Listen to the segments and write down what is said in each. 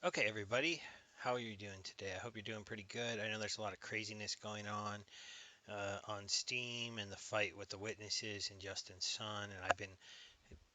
Okay, everybody, how are you doing today? I hope you're doing pretty good. I know there's a lot of craziness going on Steam and the fight with the witnesses and Justin's son, and I've been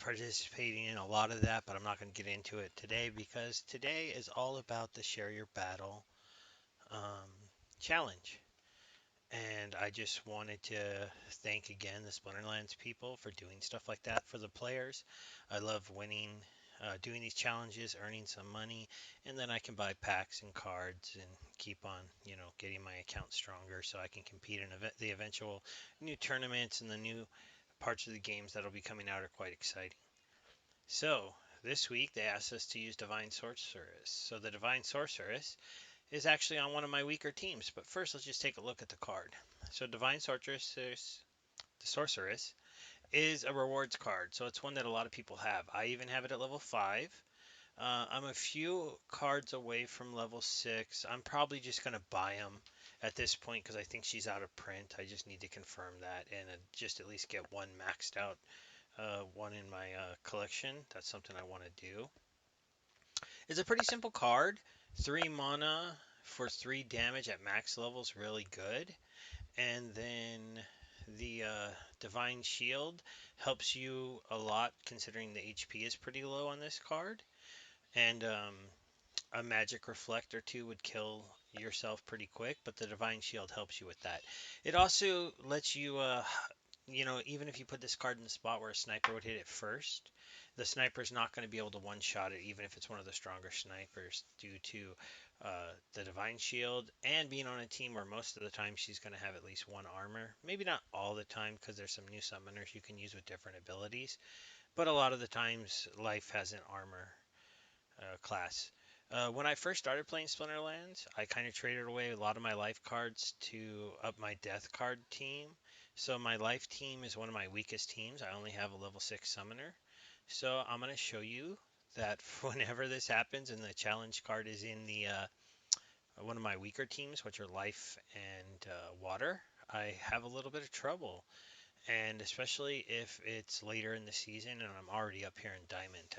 participating in a lot of that, but I'm not going to get into it today because today is all about the Share Your Battle um, challenge. And I just wanted to thank again the Splinterlands people for doing stuff like that for the players. I love winning, doing these challenges, earning some money, and then I can buy packs and cards and keep on, getting my account stronger so I can compete in the eventual new tournaments and the new parts of the games that'll be coming out are quite exciting. So this week they asked us to use Divine Sorceress. So the Divine Sorceress is actually on one of my weaker teams. But first, let's just take a look at the card. So, Divine Sorceress, the Sorceress, is a rewards card. So, it's one that a lot of people have. I even have it at level 5. I'm a few cards away from level 6. I'm probably just going to buy them at this point because I think she's out of print. I just need to confirm that and just at least get one maxed out, one in my collection. That's something I want to do. It's a pretty simple card. 3 mana for 3 damage at max level is really good. And then the Divine Shield helps you a lot considering the HP is pretty low on this card. And a Magic Reflect or two would kill yourself pretty quick, but the Divine Shield helps you with that. It also lets you, even if you put this card in the spot where a sniper would hit it first, the sniper's not going to be able to one shot it, even if it's one of the stronger snipers, due to the Divine Shield and being on a team where most of the time she's going to have at least one armor. Maybe not all the time because there's some new summoners you can use with different abilities, but a lot of the times life has an armor class. When I first started playing Splinterlands, I kind of traded away a lot of my life cards to up my death card team. So my life team is one of my weakest teams. I only have a level 6 summoner. So I'm going to show you that whenever this happens and the challenge card is in the one of my weaker teams, which are life and water, I have a little bit of trouble. And especially if it's later in the season and I'm already up here in Diamond.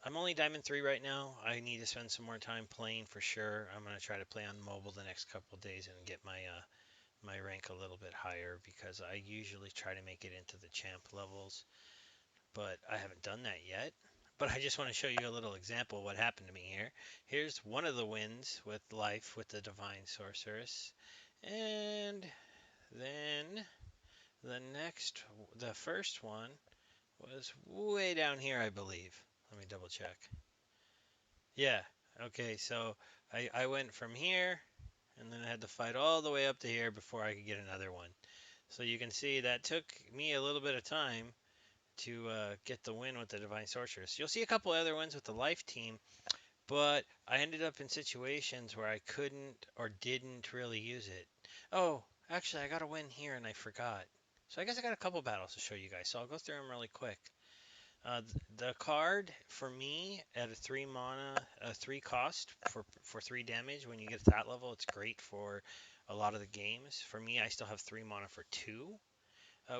I'm only Diamond 3 right now. I need to spend some more time playing for sure. I'm going to try to play on mobile the next couple of days and get my rank a little bit higher because I usually try to make it into the champ levels, but I haven't done that yet. But I just want to show you a little example of what happened to me here. Here's one of the wins with life with the Divine Sorceress. And then the first one was way down here, I believe. Let me double check. Yeah. Okay, so I went from here and then I had to fight all the way up to here before I could get another one. So you can see that took me a little bit of time to get the win with the Divine Sorceress. You'll see a couple other ones with the Life team, but I ended up in situations where I couldn't or didn't really use it. Oh, actually, I got a win here and I forgot. So I guess I got a couple battles to show you guys, so I'll go through them really quick. The card for me at a 3 mana, a 3 cost for 3 damage. When you get to that level, it's great for a lot of the games. For me, I still have 3 mana for 2,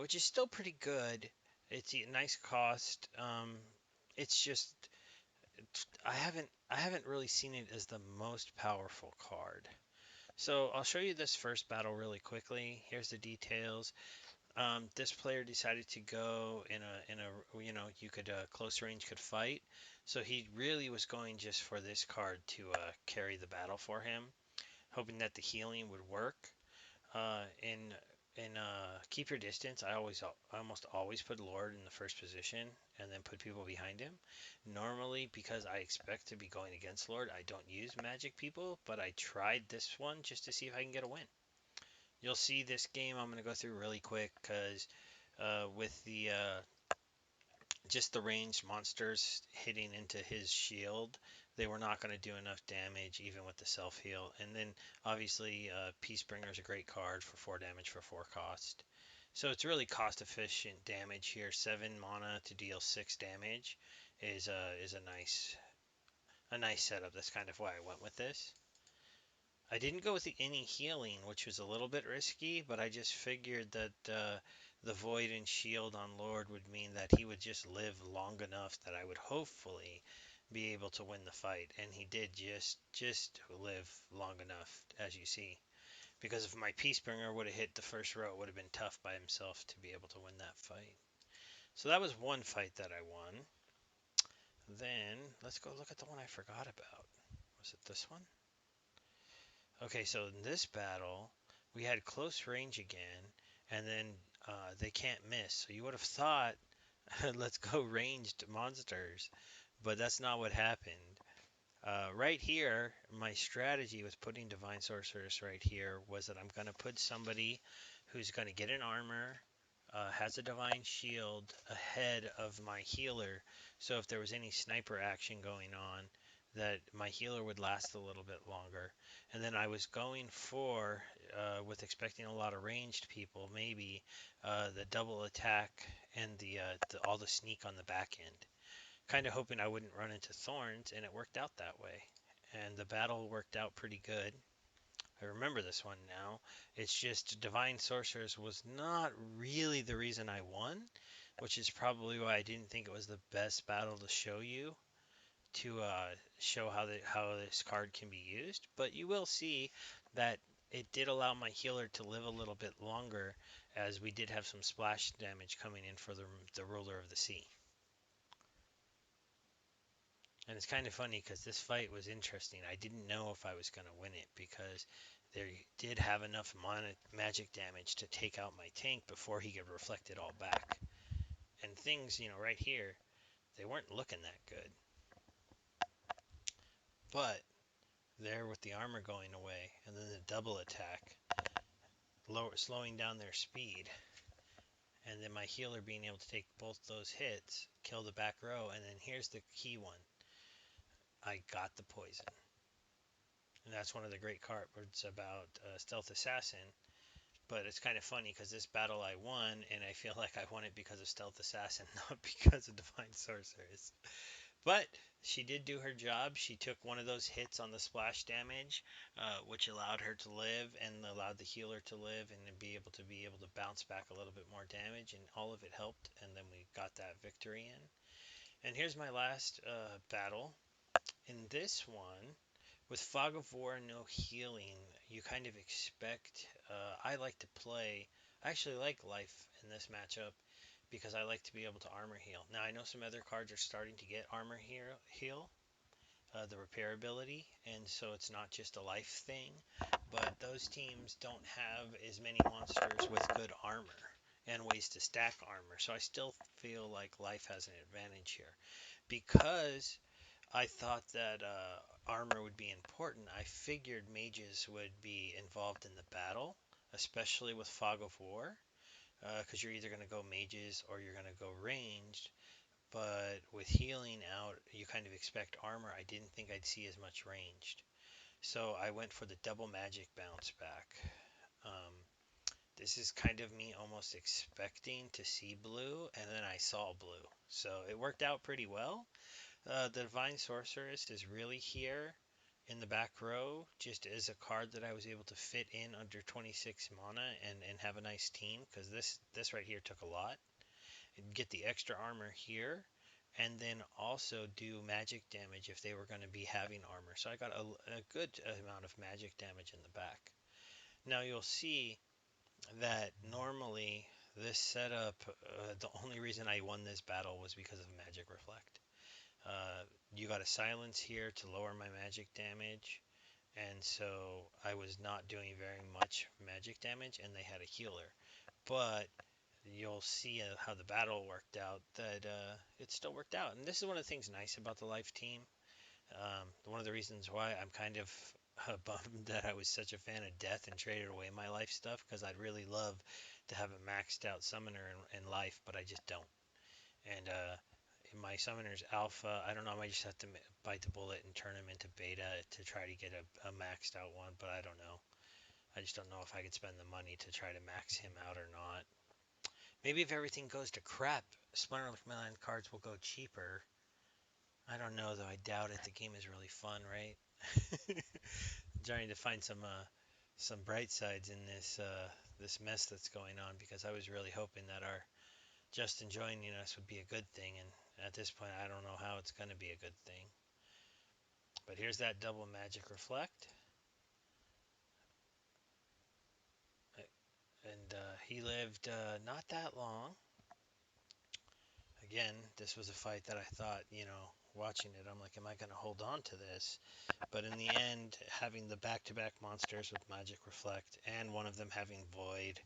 which is still pretty good. It's a nice cost. It's just I haven't really seen it as the most powerful card. So I'll show you this first battle really quickly. Here's the details. This player decided to go in a you could close range could fight. So he really was going just for this card to carry the battle for him, hoping that the healing would work. In keep your distance, I almost always put Lord in the first position and then put people behind him. Normally, because I expect to be going against Lord, I don't use magic people, but I tried this one just to see if I can get a win. You'll see this game I'm going to go through really quick because with the just the ranged monsters hitting into his shield, they were not going to do enough damage even with the self heal. And then obviously, Peacebringer is a great card for 4 damage for 4 cost. So it's really cost efficient damage here. 7 mana to deal 6 damage is a nice setup. That's kind of why I went with this. I didn't go with any healing, which was a little bit risky, but I just figured that the Void and Shield on Lord would mean that he would just live long enough that I would hopefully be able to win the fight, and he did just live long enough, as you see. Because if my Peacebringer would have hit the first row, it would have been tough by himself to be able to win that fight. So that was one fight that I won. Then let's go look at the one I forgot about. Was it this one? Okay, so in this battle, we had close range again, and then they can't miss. So you would have thought, let's go ranged monsters, but that's not what happened. Right here, my strategy with putting Divine Sorceress right here was that I'm going to put somebody who's going to get an armor, has a Divine Shield ahead of my healer, so if there was any sniper action going on, that my healer would last a little bit longer. And then I was going for, with expecting a lot of ranged people, maybe the double attack and all the sneak on the back end, kind of hoping I wouldn't run into thorns, and it worked out that way. And the battle worked out pretty good. I remember this one now. It's just Divine Sorceress was not really the reason I won, which is probably why I didn't think it was the best battle to show you, to show how this card can be used. But you will see that it did allow my healer to live a little bit longer, as we did have some splash damage coming in for the Ruler of the Sea. And it's kind of funny because this fight was interesting. I didn't know if I was going to win it because they did have enough magic damage to take out my tank before he could reflect it all back. And things, right here, they weren't looking that good. But there with the armor going away and then the double attack, slowing down their speed, and then my healer being able to take both those hits, kill the back row, and then here's the key one. I got the poison. And that's one of the great cards about Stealth Assassin. But it's kind of funny because this battle I won, and I feel like I won it because of Stealth Assassin, not because of Divine Sorceress. But she did do her job. She took one of those hits on the splash damage, which allowed her to live and allowed the healer to live and be able to bounce back a little bit more damage, and all of it helped. And then we got that victory in. And here's my last battle. In this one, with Fog of War and no healing, you kind of expect. I like to play. I actually like life in this matchup because I like to be able to armor heal. Now I know some other cards are starting to get armor heal, the repair ability, and so it's not just a life thing. But those teams don't have as many monsters with good armor and ways to stack armor. So I still feel like life has an advantage here because I thought that armor would be important. I figured mages would be involved in the battle, especially with Fog of War, because you're either going to go mages or you're going to go ranged. But with healing out, you kind of expect armor. I didn't think I'd see as much ranged. So I went for the double magic bounce back. Um, this is kind of me almost expecting to see blue, and then I saw blue. So it worked out pretty well. The Divine Sorceress is really here in the back row, just as a card that I was able to fit in under 26 mana and have a nice team, because this right here took a lot. And get the extra armor here, and then also do magic damage if they were going to be having armor. So I got a good amount of magic damage in the back. Now you'll see that normally this setup, the only reason I won this battle was because of Magic Reflect. You got a silence here to lower my magic damage, and so I was not doing very much magic damage, and they had a healer. But you'll see how the battle worked out, that it still worked out. And this is one of the things nice about the life team. One of the reasons why I'm kind of bummed that I was such a fan of death and traded away my life stuff, because I'd really love to have a maxed out summoner in life, but I just don't. And in my summoner's alpha, I don't know, I might just have to bite the bullet and turn him into beta to try to get a maxed out one, but I don't know. I just don't know if I could spend the money to try to max him out or not. Maybe if everything goes to crap, Splinterlands cards will go cheaper. I don't know though. I doubt it. The game is really fun, right? Trying to find some bright sides in this mess that's going on, because I was really hoping that our Justin joining us would be a good thing, and At this point, I don't know how it's going to be a good thing. But here's that double magic reflect. And he lived not that long. Again, this was a fight that I thought, watching it, I'm like, am I going to hold on to this? But in the end, having the back-to-back monsters with magic reflect and one of them having void,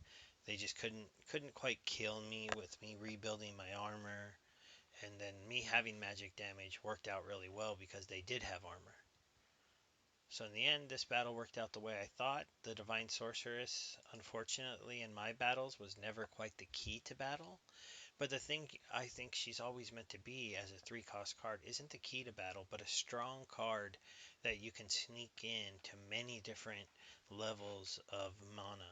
they just couldn't quite kill me with me rebuilding my armor. And then me having magic damage worked out really well because they did have armor. So in the end, this battle worked out the way I thought. The Divine Sorceress, unfortunately, in my battles, was never quite the key to battle. But the thing I think she's always meant to be as a 3-cost card isn't the key to battle, but a strong card that you can sneak in to many different levels of mana.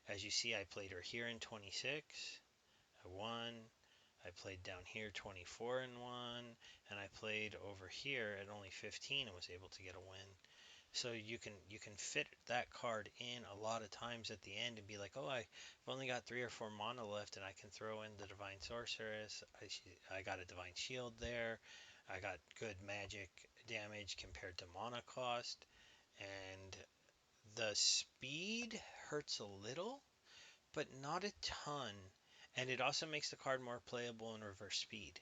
As you see, I played her here in 26. I won. I played down here 24 and won, and I played over here at only 15 and was able to get a win. So you can fit that card in a lot of times at the end and be like, oh, I've only got 3 or 4 mana left, and I can throw in the Divine Sorceress. I got a Divine Shield there. I got good magic damage compared to mana cost, and the speed hurts a little, but not a ton. And it also makes the card more playable in reverse speed.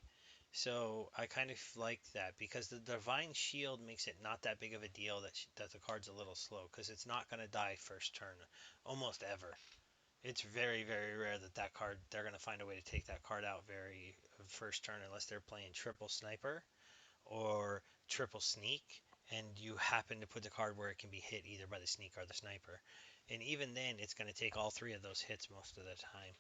So I kind of like that because the Divine Shield makes it not that big of a deal that the card's a little slow because it's not going to die first turn almost ever. It's very, very rare that that card they're going to find a way to take that card out very first turn unless they're playing triple sniper or triple sneak, and you happen to put the card where it can be hit either by the sneak or the sniper. And even then, it's going to take all 3 of those hits most of the time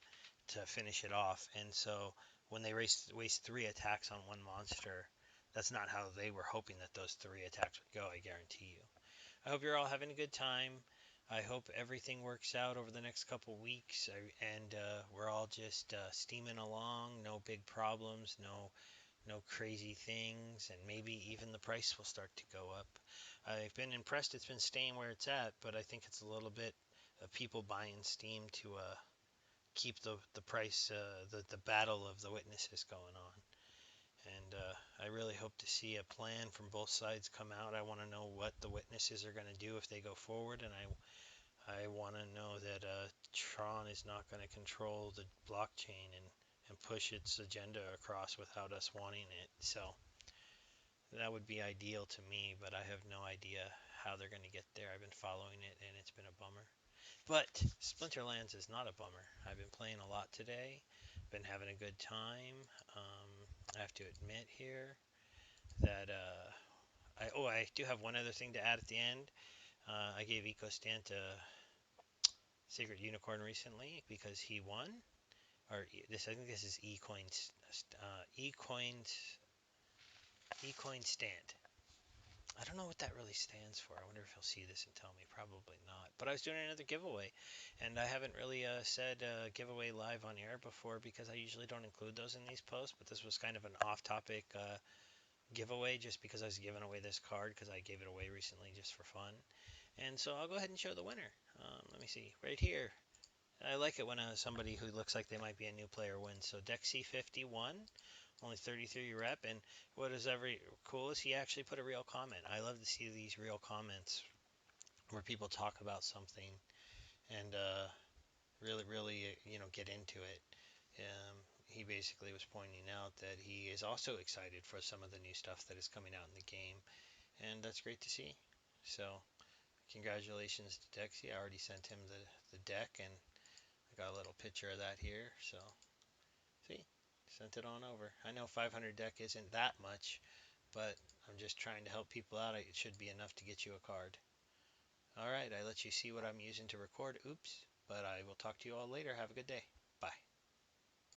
to finish it off. And so when they waste 3 attacks on one monster, that's not how they were hoping that those 3 attacks would go, I guarantee you. I hope you're all having a good time. I hope everything works out over the next couple weeks, and we're all just steaming along. No big problems, no crazy things, and maybe even the price will start to go up. I've been impressed it's been staying where it's at, but I think it's a little bit of people buying Steam to keep the price, the battle of the witnesses going on. And I really hope to see a plan from both sides come out. I want to know what the witnesses are going to do if they go forward, and I want to know that Tron is not going to control the blockchain and push its agenda across without us wanting it. So that would be ideal to me, but I have no idea how they're going to get there. I've been following it, and it's been a bummer. But Splinterlands is not a bummer. I've been playing a lot today, been having a good time. Um, I have to admit here that I do have one other thing to add at the end. I gave EcoStant a Secret Unicorn recently because he won. Or this, I think this is eCoin Stand. I don't know what that really stands for. I wonder if he'll see this and tell me. Probably not. But I was doing another giveaway, and I haven't really said giveaway live on air before because I usually don't include those in these posts. But this was kind of an off-topic giveaway just because I was giving away this card because I gave it away recently just for fun. And so I'll go ahead and show the winner. Let me see. Right here. I like it when somebody who looks like they might be a new player wins. So Dexy51, only 33 rep, and what is every cool is he actually put a real comment. I love to see these real comments where people talk about something and really get into it. He basically was pointing out that he is also excited for some of the new stuff that is coming out in the game, and that's great to see. So congratulations to Dexy. I already sent him the deck, and I got a little picture of that here. So see, sent it on over. I know 500 deck isn't that much, but I'm just trying to help people out. It should be enough to get you a card. All right, I let you see what I'm using to record. Oops, but I will talk to you all later. Have a good day.